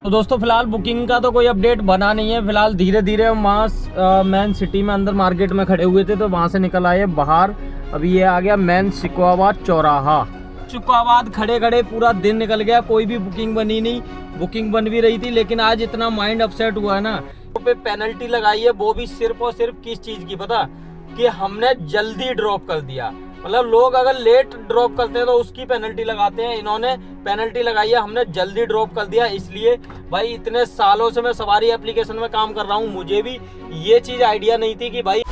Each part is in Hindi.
तो दोस्तों फिलहाल बुकिंग का तो कोई अपडेट बना नहीं है। फिलहाल धीरे धीरे हम वहाँ मेन सिटी में अंदर मार्केट में खड़े हुए थे तो वहाँ से निकल आए बाहर। अभी ये आ गया मेन सिकोहाबाद चौराहा। सिकोहाबाद खड़े खड़े पूरा दिन निकल गया, कोई भी बुकिंग बनी नहीं। बुकिंग बन भी रही थी लेकिन आज इतना माइंड अपसेट हुआ है ना, पे पेनल्टी लगाई है, वो भी सिर्फ और सिर्फ किस चीज़ की पता, कि हमने जल्दी ड्रॉप कर दिया। मतलब लोग अगर लेट ड्रॉप करते हैं तो उसकी पेनल्टी लगाते हैं, इन्होंने पेनल्टी लगाई है हमने जल्दी ड्रॉप कर दिया। इसलिए भाई इतने सालों से मैं सवारी एप्लीकेशन में काम कर रहा हूँ, मुझे भी ये चीज़ आइडिया नहीं थी कि भाई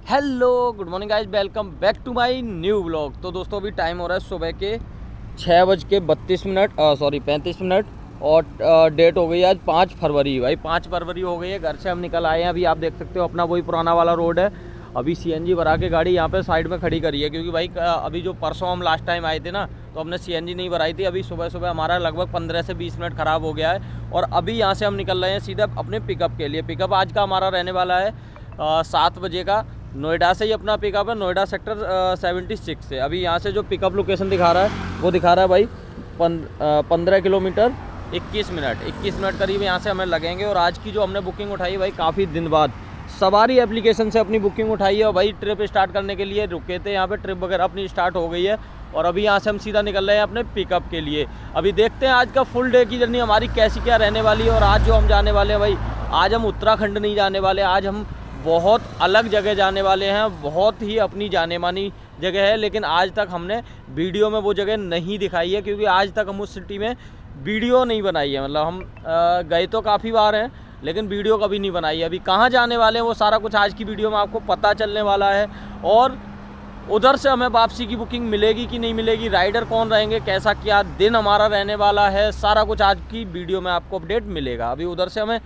hello good morning guys, welcome back to my new vlog. तो दोस्तों अभी टाइम हो रहा है सुबह के 6:35 और डेट हो गई है आज 5 फरवरी। भाई 5 फरवरी हो गई है, घर से हम निकल आए हैं। अभी आप देख सकते हो अपना वही पुराना वाला रोड है। अभी सीएनजी भरा के गाड़ी यहाँ पे साइड में खड़ी करी है, क्योंकि भाई अभी जो परसों हम लास्ट टाइम आए थे ना तो हमने सीएनजी नहीं भराई थी। अभी सुबह सुबह हमारा लगभग 15 से 20 मिनट ख़राब हो गया है और अभी यहाँ से हम निकल रहे हैं सीधा अपने पिकअप के लिए। पिकअप आज का हमारा रहने वाला है 7 बजे का। नोएडा से ही अपना पिकअप है, नोएडा सेक्टर 76 से। अभी यहाँ से जो पिकअप लोकेशन दिखा रहा है वो दिखा रहा है भाई 15 किलोमीटर 21 मिनट करीब यहाँ से हमें लगेंगे। और आज की जो हमने बुकिंग उठाई है भाई काफ़ी दिन बाद सवारी एप्लीकेशन से अपनी बुकिंग उठाई है। और भाई ट्रिप स्टार्ट करने के लिए रुके थे यहाँ पे, ट्रिप वगैरह अपनी स्टार्ट हो गई है और अभी यहाँ से हम सीधा निकल रहे हैं अपने पिकअप के लिए। अभी देखते हैं आज का फुल डे की जर्नी हमारी कैसी क्या रहने वाली है। और आज जो हम जाने वाले हैं भाई, आज हम उत्तराखंड नहीं जाने वाले, आज हम बहुत अलग जगह जाने वाले हैं। बहुत ही अपनी जाने मानी जगह है, लेकिन आज तक हमने वीडियो में वो जगह नहीं दिखाई है, क्योंकि आज तक हम उस सिटी में वीडियो नहीं बनाई है। मतलब हम गए तो काफ़ी बार हैं लेकिन वीडियो कभी नहीं बनाई है। अभी कहाँ जाने वाले हैं वो सारा कुछ आज की वीडियो में आपको पता चलने वाला है। और उधर से हमें वापसी की बुकिंग मिलेगी कि नहीं मिलेगी, राइडर कौन रहेंगे, कैसा क्या दिन हमारा रहने वाला है, सारा कुछ आज की वीडियो में आपको अपडेट मिलेगा। अभी उधर से हमें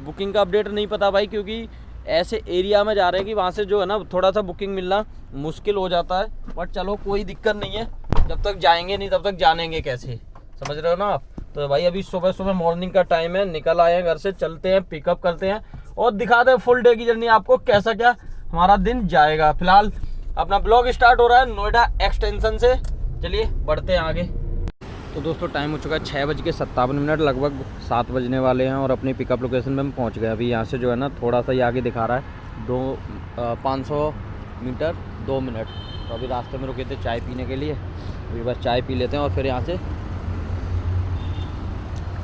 बुकिंग का अपडेट नहीं पता भाई, क्योंकि ऐसे एरिया में जा रहे हैं कि वहाँ से जो है ना थोड़ा सा बुकिंग मिलना मुश्किल हो जाता है। बट चलो कोई दिक्कत नहीं है, जब तक जाएंगे नहीं तब तक जानेंगे कैसे, समझ रहे हो ना आप। तो भाई अभी सुबह सुबह मॉर्निंग का टाइम है, निकल आए हैं घर से, चलते हैं पिकअप करते हैं और दिखाते हैं फुल डे की जर्नी आपको कैसा क्या हमारा दिन जाएगा। फिलहाल अपना ब्लॉग स्टार्ट हो रहा है नोएडा एक्सटेंशन से, चलिए बढ़ते हैं आगे। तो दोस्तों टाइम हो चुका है 6:57, लगभग 7 बजने वाले हैं और अपनी पिकअप लोकेशन में हम पहुंच गए। अभी यहाँ से जो है ना थोड़ा सा ये आगे दिखा रहा है 500 मीटर 2 मिनट। तो अभी रास्ते में रुके थे चाय पीने के लिए, अभी बस चाय पी लेते हैं और फिर यहाँ से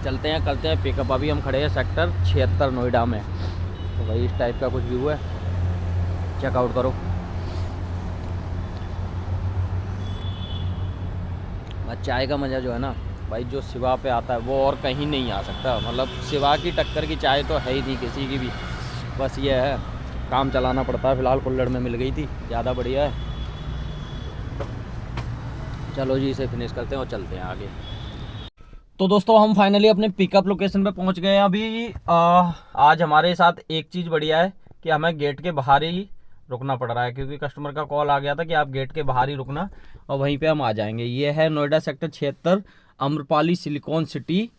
चलते हैं, करते हैं पिकअप। अभी हम खड़े हैं सेक्टर 76 नोएडा में। तो भाई इस टाइप का कुछ व्यू है, चेकआउट करो। चाय का मज़ा जो है ना भाई जो सिवा पे आता है वो और कहीं नहीं आ सकता। मतलब सिवा की टक्कर की चाय तो है ही नहीं किसी की भी। बस ये है, काम चलाना पड़ता है। फ़िलहाल कुल्हड़ में मिल गई थी, ज़्यादा बढ़िया है। चलो जी इसे फिनिश करते हैं और चलते हैं आगे। तो दोस्तों हम फाइनली अपने पिकअप लोकेशन पे पहुंच गए हैं। अभी आज हमारे साथ एक चीज़ बढ़िया है कि हमें गेट के बाहर ही रुकना पड़ रहा है, क्योंकि कस्टमर का कॉल आ गया था कि आप गेट के बाहर ही रुकना और वहीं पे हम आ जाएंगे। ये है Noida sector 76 Amrapali Silicon City,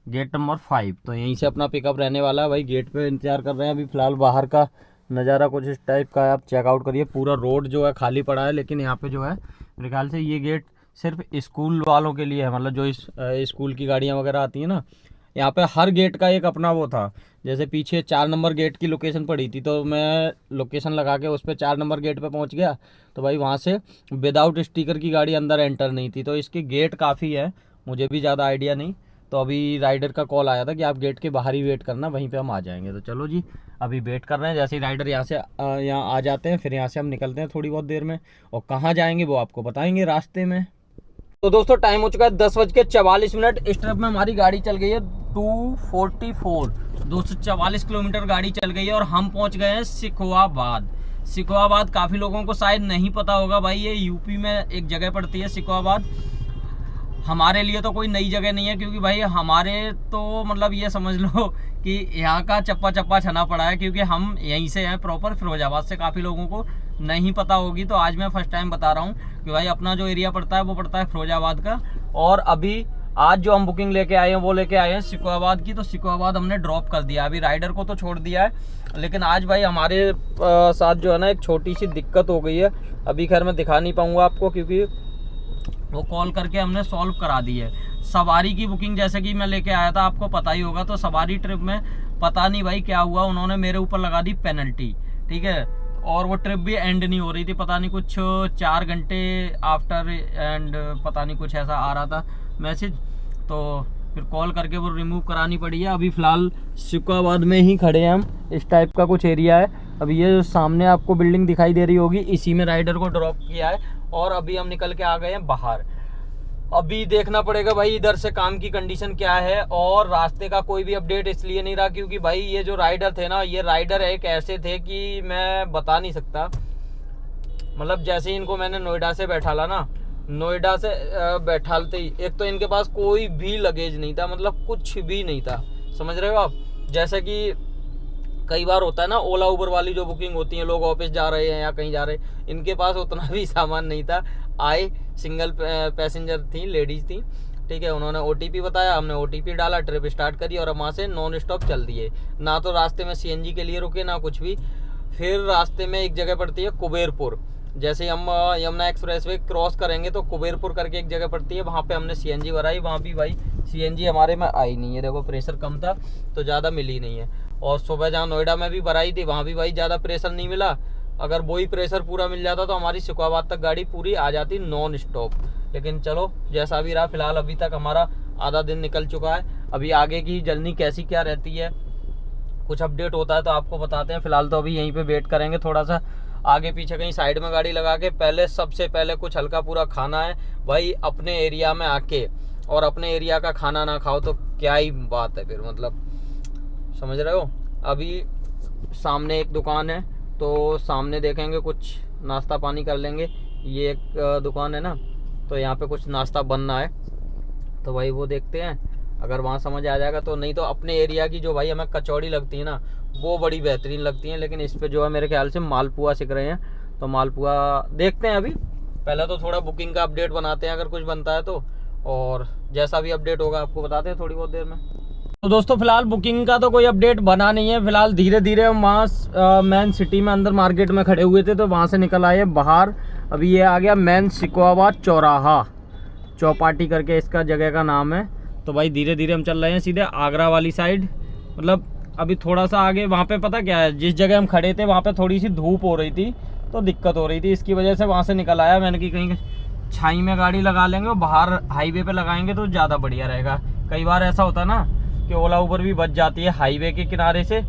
gate number 5। तो यहीं से अपना पिकअप रहने वाला है। भाई गेट पे इंतजार कर रहे हैं। अभी फ़िलहाल बाहर का नज़ारा कुछ इस टाइप का है, आप चेकआउट करिए। पूरा रोड जो है खाली पड़ा है, लेकिन यहाँ पे जो है मेरे ख्याल से ये गेट सिर्फ स्कूल वालों के लिए है। मतलब जो स्कूल की गाड़ियाँ वगैरह आती हैं ना, यहाँ पे हर गेट का एक अपना वो था। जैसे पीछे 4 नंबर गेट की लोकेशन पड़ी थी, तो मैं लोकेशन लगा के उस पर 4 नंबर गेट पे पहुँच गया। तो भाई वहाँ से विदाउट स्टिकर की गाड़ी अंदर एंटर नहीं थी। तो इसके गेट काफ़ी है, मुझे भी ज़्यादा आइडिया नहीं। तो अभी राइडर का कॉल आया था कि आप गेट के बाहर ही वेट करना, वहीं पे हम आ जाएंगे। तो चलो जी अभी वेट कर रहे हैं। जैसे ही राइडर यहाँ से यहाँ आ जाते हैं फिर यहाँ से हम निकलते हैं थोड़ी बहुत देर में, और कहाँ जाएंगे वो आपको बताएंगे रास्ते में। तो दोस्तों टाइम हो चुका है 10:44। इस ट्रिप में हमारी गाड़ी चल गई है 244 किलोमीटर गाड़ी चल गई है और हम पहुंच गए हैं सिकोहाबाद। सिकोहाबाद काफ़ी लोगों को शायद नहीं पता होगा भाई, ये यूपी में एक जगह पड़ती है सिकोहाबाद। हमारे लिए तो कोई नई जगह नहीं है, क्योंकि भाई हमारे तो मतलब ये समझ लो कि यहाँ का चप्पा चप्पा छना पड़ा है, क्योंकि हम यहीं से हैं प्रॉपर फिरोजाबाद से। काफ़ी लोगों को नहीं पता होगी, तो आज मैं फर्स्ट टाइम बता रहा हूँ कि भाई अपना जो एरिया पड़ता है वो पड़ता है फिरोजाबाद का। और अभी आज जो हम बुकिंग लेके आए हैं वो लेके आए हैं सिकोहाबाद की। तो सिकोहाबाद हमने ड्रॉप कर दिया, अभी राइडर को तो छोड़ दिया है, लेकिन आज भाई हमारे साथ जो है ना एक छोटी सी दिक्कत हो गई है। अभी खैर मैं दिखा नहीं पाऊँगा आपको, क्योंकि वो कॉल करके हमने सॉल्व करा दी है। सवारी की बुकिंग जैसे कि मैं लेके आया था, आपको पता ही होगा, तो सवारी ट्रिप में पता नहीं भाई क्या हुआ, उन्होंने मेरे ऊपर लगा दी पेनल्टी, ठीक है। और वो ट्रिप भी एंड नहीं हो रही थी, पता नहीं कुछ 4 घंटे आफ्टर एंड पता नहीं कुछ ऐसा आ रहा था मैसेज, तो फिर कॉल करके वो रिमूव करानी पड़ी है। अभी फ़िलहाल सिकुआबाद में ही खड़े हैं हम, इस टाइप का कुछ एरिया है। अभी ये सामने आपको बिल्डिंग दिखाई दे रही होगी, इसी में राइडर को ड्रॉप किया है और अभी हम निकल के आ गए हैं बाहर। अभी देखना पड़ेगा भाई इधर से काम की कंडीशन क्या है, और रास्ते का कोई भी अपडेट इसलिए नहीं रहा क्योंकि भाई ये जो राइडर थे ना, ये राइडर एक ऐसे थे कि मैं बता नहीं सकता। मतलब जैसे ही इनको मैंने नोएडा से बैठाला ना, नोएडा से बैठालते ही एक तो इनके पास कोई भी लगेज नहीं था, मतलब कुछ भी नहीं था, समझ रहे हो आप। जैसे कि कई बार होता है ना ओला उबर वाली जो बुकिंग होती है, लोग ऑफिस जा रहे हैं या कहीं जा रहे हैं, इनके पास उतना भी सामान नहीं था। आए सिंगल पैसेंजर थी, लेडीज थी, ठीक है, उन्होंने OTP बताया, हमने OTP डाला, ट्रिप स्टार्ट करी और वहाँ से नॉन स्टॉप चल दिए। ना तो रास्ते में CNG के लिए रुके ना कुछ भी। फिर रास्ते में एक जगह पड़ती है कुबेरपुर, जैसे हम यमुना एक्सप्रेसवे क्रॉस करेंगे तो कुबेरपुर करके एक जगह पड़ती है, वहाँ पे हमने CNG भराई, वहाँ भी भाई CNG हमारे में आई नहीं है। देखो प्रेशर कम था तो ज़्यादा मिली नहीं है। और सुबह जहाँ नोएडा में भी भराई थी, वहाँ भी भाई ज़्यादा प्रेशर नहीं मिला। अगर वही प्रेशर पूरा मिल जाता तो हमारी सिकुआबाद तक गाड़ी पूरी आ जाती नॉन स्टॉप। लेकिन चलो जैसा भी रहा, फिलहाल अभी तक हमारा आधा दिन निकल चुका है। अभी आगे की जर्नी कैसी क्या रहती है, कुछ अपडेट होता है तो आपको बताते हैं। फिलहाल तो अभी यहीं पे वेट करेंगे, थोड़ा सा आगे पीछे कहीं साइड में गाड़ी लगा के पहले, सबसे पहले कुछ हल्का पूरा खाना है भाई। अपने एरिया में आके और अपने एरिया का खाना ना खाओ तो क्या ही बात है फिर, मतलब समझ रहे हो। अभी सामने एक दुकान है तो सामने देखेंगे, कुछ नाश्ता पानी कर लेंगे। ये एक दुकान है ना, तो यहाँ पे कुछ नाश्ता बनना है तो भाई वो देखते हैं, अगर वहाँ समझ आ जाएगा तो। नहीं तो अपने एरिया की जो भाई हमें कचौड़ी लगती है ना, वो बड़ी बेहतरीन लगती है। लेकिन इस पे जो है मेरे ख्याल से मालपुआ सीख रहे हैं, तो मालपुआ देखते हैं। अभी पहले तो थोड़ा बुकिंग का अपडेट बनाते हैं, अगर कुछ बनता है तो, और जैसा भी अपडेट होगा आपको बताते हैं थोड़ी बहुत देर में। तो दोस्तों फिलहाल बुकिंग का तो कोई अपडेट बना नहीं है। फिलहाल धीरे धीरे हम वहाँ मेन सिटी में अंदर मार्केट में खड़े हुए थे, तो वहाँ से निकल आए बाहर। अभी ये आ गया मेन सिकुआबाद चौराहा, चौपाटी करके इसका जगह का नाम है। तो भाई धीरे धीरे हम चल रहे हैं सीधे आगरा वाली साइड। मतलब अभी थोड़ा सा आगे वहाँ पे पता क्या है, जिस जगह हम खड़े थे वहाँ पे थोड़ी सी धूप हो रही थी तो दिक्कत हो रही थी, इसकी वजह से वहाँ से निकल आया मैंने कि कहीं छाई में गाड़ी लगा लेंगे और बाहर हाईवे पे लगाएंगे तो ज़्यादा बढ़िया रहेगा। कई बार ऐसा होता है ना कि ओला उबर भी बच जाती है हाईवे के किनारे से,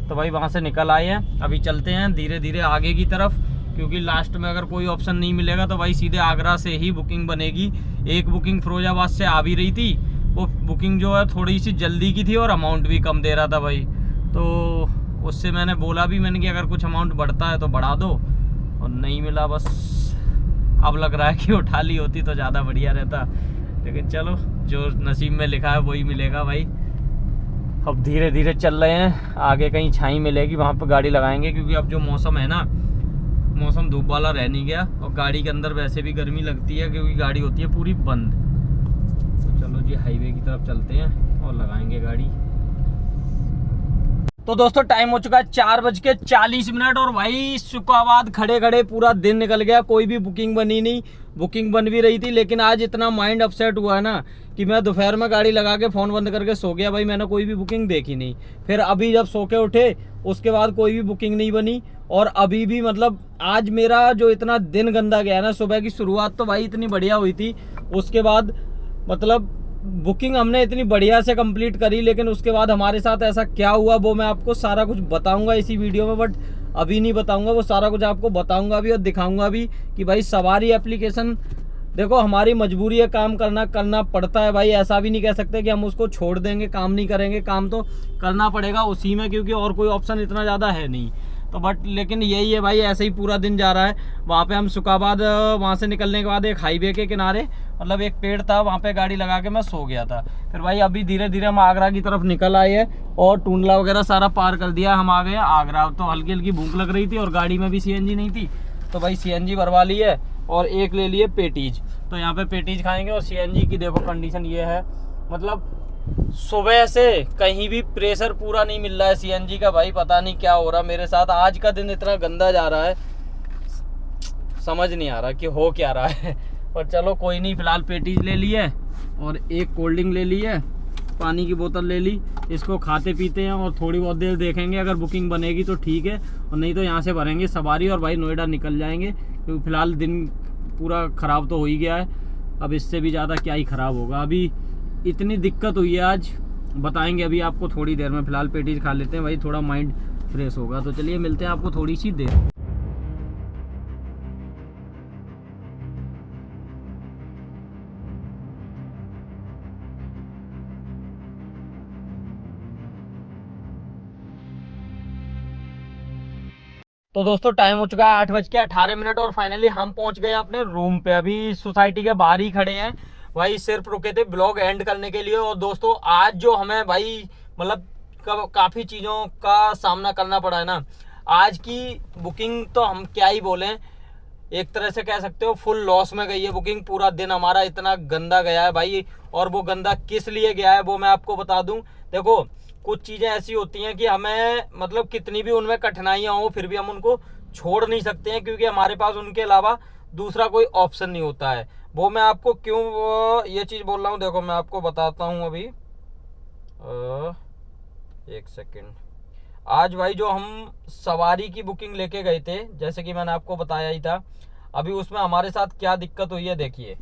तो भाई वहाँ से निकल आए हैं। अभी चलते हैं धीरे धीरे आगे की तरफ, क्योंकि लास्ट में अगर कोई ऑप्शन नहीं मिलेगा तो भाई सीधे आगरा से ही बुकिंग बनेगी। एक बुकिंग फिरोजाबाद से आ भी रही थी, वो बुकिंग जो है थोड़ी सी जल्दी की थी और अमाउंट भी कम दे रहा था भाई, तो उससे मैंने बोला भी, मैंने कि अगर कुछ अमाउंट बढ़ता है तो बढ़ा दो, और नहीं मिला बस। अब लग रहा है कि उठा ली होती तो ज़्यादा बढ़िया रहता, लेकिन चलो जो नसीब में लिखा है वही मिलेगा भाई। अब धीरे धीरे चल रहे हैं, आगे कहीं छाई मिलेगी वहाँ पर गाड़ी लगाएंगे, क्योंकि अब जो मौसम है ना, मौसम धूप वाला रह नहीं गया, और गाड़ी के अंदर वैसे भी गर्मी लगती है क्योंकि गाड़ी होती है पूरी बंद। तो चलो जी हाईवे की तरफ चलते हैं और लगाएंगे गाड़ी। तो दोस्तों टाइम हो चुका है 4:40 और भाई सिकुआबाद खड़े खड़े पूरा दिन निकल गया, कोई भी बुकिंग बनी नहीं। बुकिंग बन भी रही थी, लेकिन आज इतना माइंड अपसेट हुआ है ना कि मैं दोपहर में गाड़ी लगा के फ़ोन बंद करके सो गया भाई, मैंने कोई भी बुकिंग देखी नहीं। फिर अभी जब सो के उठे उसके बाद कोई भी बुकिंग नहीं बनी, और अभी भी मतलब आज मेरा जो इतना दिन गंदा गया ना, सुबह की शुरुआत तो भाई इतनी बढ़िया हुई थी, उसके बाद मतलब बुकिंग हमने इतनी बढ़िया से कंप्लीट करी, लेकिन उसके बाद हमारे साथ ऐसा क्या हुआ वो मैं आपको सारा कुछ बताऊंगा इसी वीडियो में, बट अभी नहीं बताऊंगा, वो सारा कुछ आपको बताऊंगा भी और दिखाऊंगा भी कि भाई सवारी एप्लीकेशन देखो हमारी मजबूरी है, काम करना पड़ता है भाई। ऐसा भी नहीं कह सकते कि हम उसको छोड़ देंगे, काम नहीं करेंगे, काम तो करना पड़ेगा उसी में, क्योंकि और कोई ऑप्शन इतना ज़्यादा है नहीं। तो बट लेकिन यही है भाई, ऐसे ही पूरा दिन जा रहा है। वहाँ पे हम सिकुआबाद वहाँ से निकलने के बाद एक हाईवे के किनारे मतलब एक पेड़ था, वहाँ पे गाड़ी लगा के मैं सो गया था। फिर भाई अभी धीरे धीरे हम आगरा की तरफ निकल आए हैं और टूंडला वगैरह सारा पार कर दिया, हम आ गए आगरा। तो हल्की हल्की भूख लग रही थी और गाड़ी में भी CNG नहीं थी, तो भाई CNG भरवा ली है और एक ले लिए पेटीज। तो यहाँ पे पेटीज खाएंगे। और CNG की देखो कंडीशन ये है, मतलब सुबह से कहीं भी प्रेशर पूरा नहीं मिल रहा है CNG का भाई, पता नहीं क्या हो रहा मेरे साथ। आज का दिन इतना गंदा जा रहा है, समझ नहीं आ रहा कि हो क्या रहा है। पर चलो कोई नहीं, फिलहाल पेटीज ले ली है और एक कोल्ड ड्रिंक ले ली है, पानी की बोतल ले ली। इसको खाते पीते हैं और थोड़ी बहुत देर देखेंगे, अगर बुकिंग बनेगी तो ठीक है, और नहीं तो यहाँ से भरेंगे सवारी और भाई नोएडा निकल जाएंगे, क्योंकि फ़िलहाल दिन पूरा ख़राब तो हो ही गया है। अब इससे भी ज़्यादा क्या ही ख़राब होगा। अभी इतनी दिक्कत हुई है आज, बताएंगे अभी आपको थोड़ी देर में। फ़िलहाल पेटीज खा लेते हैं भाई, थोड़ा माइंड फ्रेश होगा। तो चलिए मिलते हैं आपको थोड़ी सी देर। तो दोस्तों टाइम हो चुका है 8:18 और फाइनली हम पहुंच गए अपने रूम पे। अभी सोसाइटी के बाहर ही खड़े हैं भाई, सिर्फ रुके थे ब्लॉग एंड करने के लिए। और दोस्तों आज जो हमें भाई मतलब काफ़ी चीज़ों का सामना करना पड़ा है ना। आज की बुकिंग तो हम क्या ही बोलें, एक तरह से कह सकते हो फुल लॉस में गई है बुकिंग। पूरा दिन हमारा इतना गंदा गया है भाई, और वो गंदा किस लिए गया है वो मैं आपको बता दूं। देखो कुछ चीज़ें ऐसी होती हैं कि हमें मतलब कितनी भी उनमें कठिनाइयाँ हो फिर भी हम उनको छोड़ नहीं सकते हैं, क्योंकि हमारे पास उनके अलावा दूसरा कोई ऑप्शन नहीं होता है। वो मैं आपको क्यों ये चीज़ बोल रहा हूँ, देखो मैं आपको बताता हूँ अभी। एक सेकेंड। आज भाई जो हम सवारी की बुकिंग लेके गए थे, जैसे कि मैंने आपको बताया ही था, अभी उसमें हमारे साथ क्या दिक्कत हुई है देखिए।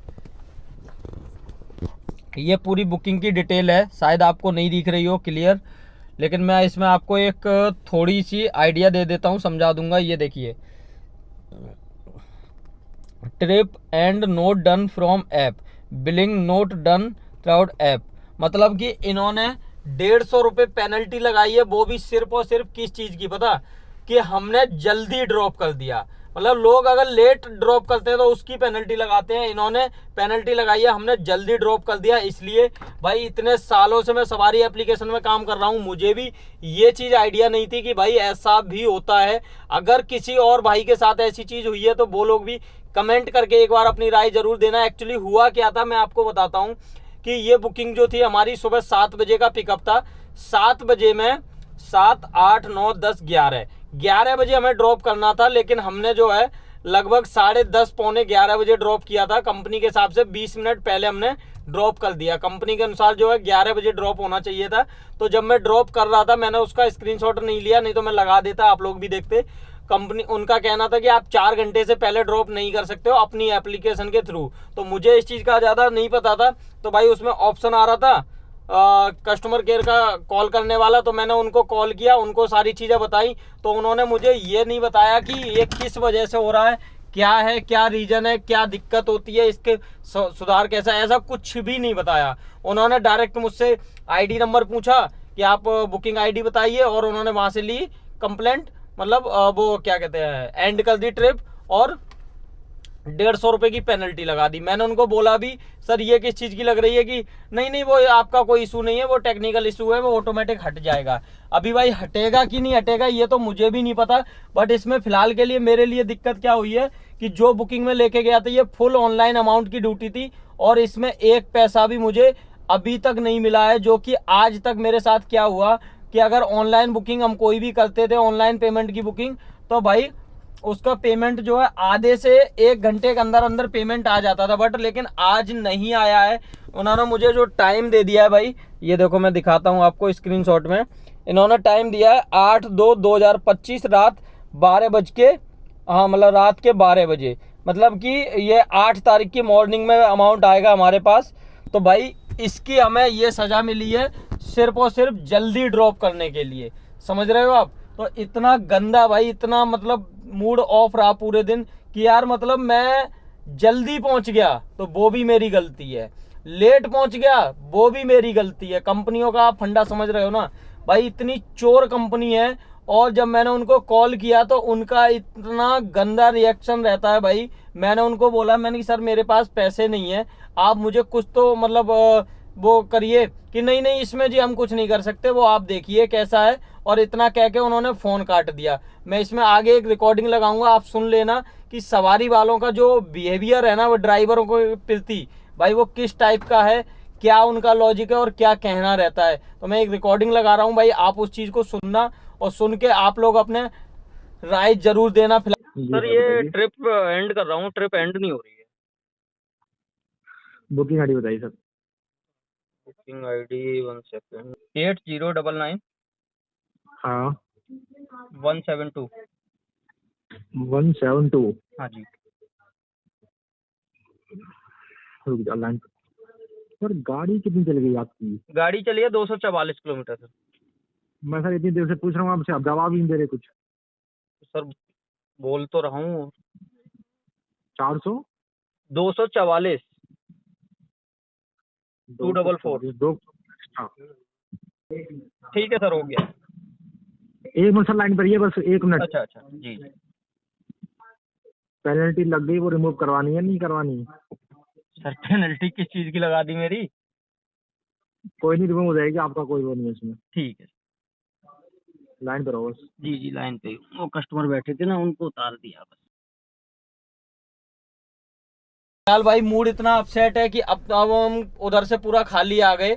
ये पूरी बुकिंग की डिटेल है, शायद आपको नहीं दिख रही हो क्लियर, लेकिन मैं इसमें आपको एक थोड़ी सी आइडिया दे देता हूँ, समझा दूंगा। ये देखिए, trip and note done from app, billing note done through app. मतलब कि इन्होंने 150 रुपये पेनल्टी लगाई है, वो भी सिर्फ और सिर्फ किस चीज़ की पता, कि हमने जल्दी ड्रॉप कर दिया। मतलब लोग अगर लेट ड्रॉप करते हैं तो उसकी पेनल्टी लगाते हैं, इन्होंने पेनल्टी लगाई है हमने जल्दी ड्रॉप कर दिया। इसलिए भाई इतने सालों से मैं सवारी एप्लीकेशन में काम कर रहा हूँ, मुझे भी ये चीज़ आइडिया नहीं थी कि भाई ऐसा भी होता है। अगर किसी और भाई के साथ ऐसी चीज़ हुई है तो वो लोग भी कमेंट करके एक बार अपनी राय जरूर देना। एक्चुअली हुआ क्या था मैं आपको बताता हूँ कि ये बुकिंग जो थी हमारी सुबह 7 बजे का पिकअप था। 7 बजे में 7, 8, 9, 10, 11 बजे हमें ड्रॉप करना था, लेकिन हमने जो है लगभग 10:30 पौने 11 बजे ड्रॉप किया था। कंपनी के हिसाब से 20 मिनट पहले हमने ड्रॉप कर दिया। कंपनी के अनुसार जो है 11 बजे ड्रॉप होना चाहिए था। तो जब मैं ड्रॉप कर रहा था मैंने उसका स्क्रीनशॉट नहीं लिया, नहीं तो मैं लगा देता, आप लोग भी देखते। कंपनी उनका कहना था कि आप 4 घंटे से पहले ड्रॉप नहीं कर सकते हो अपनी एप्लीकेशन के थ्रू। तो मुझे इस चीज़ का ज़्यादा नहीं पता था, तो भाई उसमें ऑप्शन आ रहा था कस्टमर केयर का कॉल करने वाला। तो मैंने उनको कॉल किया, उनको सारी चीज़ें बताई, तो उन्होंने मुझे ये नहीं बताया कि ये किस वजह से हो रहा है, क्या रीज़न है, क्या दिक्कत होती है, इसके सुधार कैसा है, ऐसा कुछ भी नहीं बताया। उन्होंने डायरेक्ट मुझसे आईडी नंबर पूछा कि आप बुकिंग आईडी बताइए, और उन्होंने वहाँ से ली कंप्लेंट, मतलब वो क्या कहते हैं, एंड कर दी ट्रिप, और 150 रुपये की पेनल्टी लगा दी। मैंने उनको बोला भी सर ये किस चीज़ की लग रही है, कि नहीं वो आपका कोई इशू नहीं है, वो टेक्निकल इशू है, वो ऑटोमेटिक हट जाएगा। अभी भाई हटेगा कि नहीं हटेगा ये तो मुझे भी नहीं पता, बट इसमें फ़िलहाल के लिए मेरे लिए दिक्कत क्या हुई है कि जो बुकिंग में लेके गया था ये फुल ऑनलाइन अमाउंट की ड्यूटी थी, और इसमें एक पैसा भी मुझे अभी तक नहीं मिला है। जो कि आज तक मेरे साथ क्या हुआ कि अगर ऑनलाइन बुकिंग हम कोई भी करते थे, ऑनलाइन पेमेंट की बुकिंग, तो भाई उसका पेमेंट जो है आधे से 1 घंटे के अंदर अंदर पेमेंट आ जाता था, बट लेकिन आज नहीं आया है। उन्होंने मुझे जो टाइम दे दिया है भाई, ये देखो मैं दिखाता हूँ आपको स्क्रीनशॉट में। इन्होंने टाइम दिया है 8/2/2025 रात 12 बज के, हाँ मतलब रात के 12 बजे, मतलब कि ये 8 तारीख की मॉर्निंग में अमाउंट आएगा हमारे पास। तो भाई इसकी हमें ये सज़ा मिली है सिर्फ और सिर्फ जल्दी ड्रॉप करने के लिए, समझ रहे हो आप। तो इतना गंदा भाई, इतना मतलब मूड ऑफ रहा पूरे दिन कि यार मतलब मैं जल्दी पहुंच गया तो वो भी मेरी गलती है, लेट पहुंच गया वो भी मेरी गलती है। कंपनियों का आप फंडा समझ रहे हो ना भाई, इतनी चोर कंपनी है। और जब मैंने उनको कॉल किया तो उनका इतना गंदा रिएक्शन रहता है भाई। मैंने उनको बोला, मैंने कि सर मेरे पास पैसे नहीं है, आप मुझे कुछ तो मतलब वो करिए, कि नहीं नहीं इसमें जी हम कुछ नहीं कर सकते, वो आप देखिए कैसा है। और इतना कह के उन्होंने फ़ोन काट दिया। मैं इसमें आगे एक रिकॉर्डिंग लगाऊंगा, आप सुन लेना कि सवारी वालों का जो बिहेवियर है ना वो ड्राइवरों को प्रति भाई वो किस टाइप का है, क्या उनका लॉजिक है और क्या कहना रहता है। तो मैं एक रिकॉर्डिंग लगा रहा हूँ भाई, आप उस चीज़ को सुनना, और सुन के आप लोग अपने राय जरूर देना। फिलहाल सर ये ट्रिप एंड कर रहा हूँ, ट्रिप एंड नहीं हो रही है। बुकिंग आईडी बताइए सर। बुकिंग आईडी 1 सेकंड, 8099 हाँ 172। 172। हाँ जी। रुक जा लाइन। सर गाड़ी कितनी चल गई आपकी? गाड़ी चली है 244 किलोमीटर सर। मैं सर इतनी देर से पूछ रहा हूँ आपसे, आप जवाब ही नहीं दे रहे कुछ। सर बोल तो रहा हूँ। 400 244 244। 2। हाँ ठीक है सर, हो गया। एक मिनट सर लाइन पर रहिए, बस 1 मिनट। अच्छा अच्छा जी जी। पेनल्टी लग गई, वो रिमूव करवानी है नहीं करवानी? सर पेनल्टी किस चीज की लगा दी मेरी? कोई नहीं, रिमूव हो जाएगी, आपका कोई वो नहीं है इसमें। ठीक है। लाइन पर रहो बस। जी जी लाइन पे हूँ। वो कस्टमर बैठे थे ना, उनको उतार दिया बस। फिलहाल भाई मूड इतना अपसेट है कि अब हम उधर से पूरा खाली आ गए।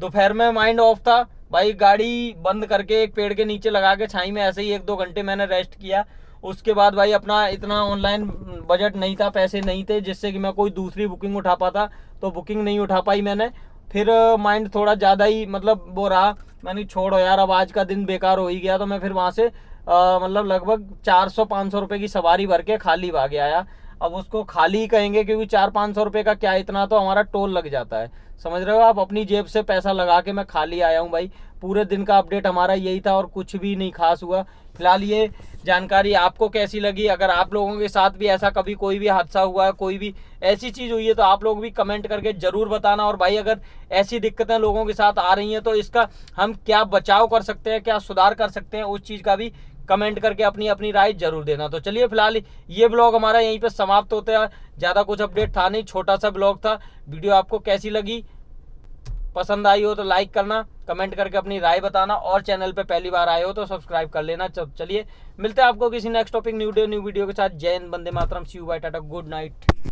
दोपहर में माइंड ऑफ था भाई, गाड़ी बंद करके एक पेड़ के नीचे लगा के छाई में ऐसे ही 1-2 घंटे मैंने रेस्ट किया। उसके बाद भाई अपना इतना ऑनलाइन बजट नहीं था, पैसे नहीं थे जिससे कि मैं कोई दूसरी बुकिंग उठा पाता, तो बुकिंग नहीं उठा पाई मैंने। फिर माइंड थोड़ा ज़्यादा ही मतलब वो रहा, मैंने छोड़ो यार अब आज का दिन बेकार हो ही गया। तो मैं फिर वहाँ से मतलब लगभग 400-500 रुपये की सवारी भर के खाली भाग आया। अब उसको खाली ही कहेंगे क्योंकि 400-500 रुपये का क्या, इतना तो हमारा टोल लग जाता है, समझ रहे हो आप। अपनी जेब से पैसा लगा के मैं खाली आया हूँ भाई। पूरे दिन का अपडेट हमारा यही था और कुछ भी नहीं खास हुआ। फिलहाल ये जानकारी आपको कैसी लगी? अगर आप लोगों के साथ भी ऐसा कभी कोई भी हादसा हुआ है, कोई भी ऐसी चीज़ हुई है, तो आप लोग भी कमेंट करके ज़रूर बताना। और भाई अगर ऐसी दिक्कतें लोगों के साथ आ रही हैं तो इसका हम क्या बचाव कर सकते हैं, क्या सुधार कर सकते हैं, उस चीज़ का भी कमेंट करके अपनी अपनी राय जरूर देना। तो चलिए फिलहाल ये ब्लॉग हमारा यहीं पे समाप्त होता है। ज़्यादा कुछ अपडेट था नहीं, छोटा सा ब्लॉग था। वीडियो आपको कैसी लगी, पसंद आई हो तो लाइक करना, कमेंट करके अपनी राय बताना, और चैनल पे पहली बार आए हो तो सब्सक्राइब कर लेना। चलिए मिलते हैं आपको किसी नेक्स्ट टॉपिक न्यू वीडियो के साथ। जय हिंद, वंदे मातरम, see you bye, tata, good night.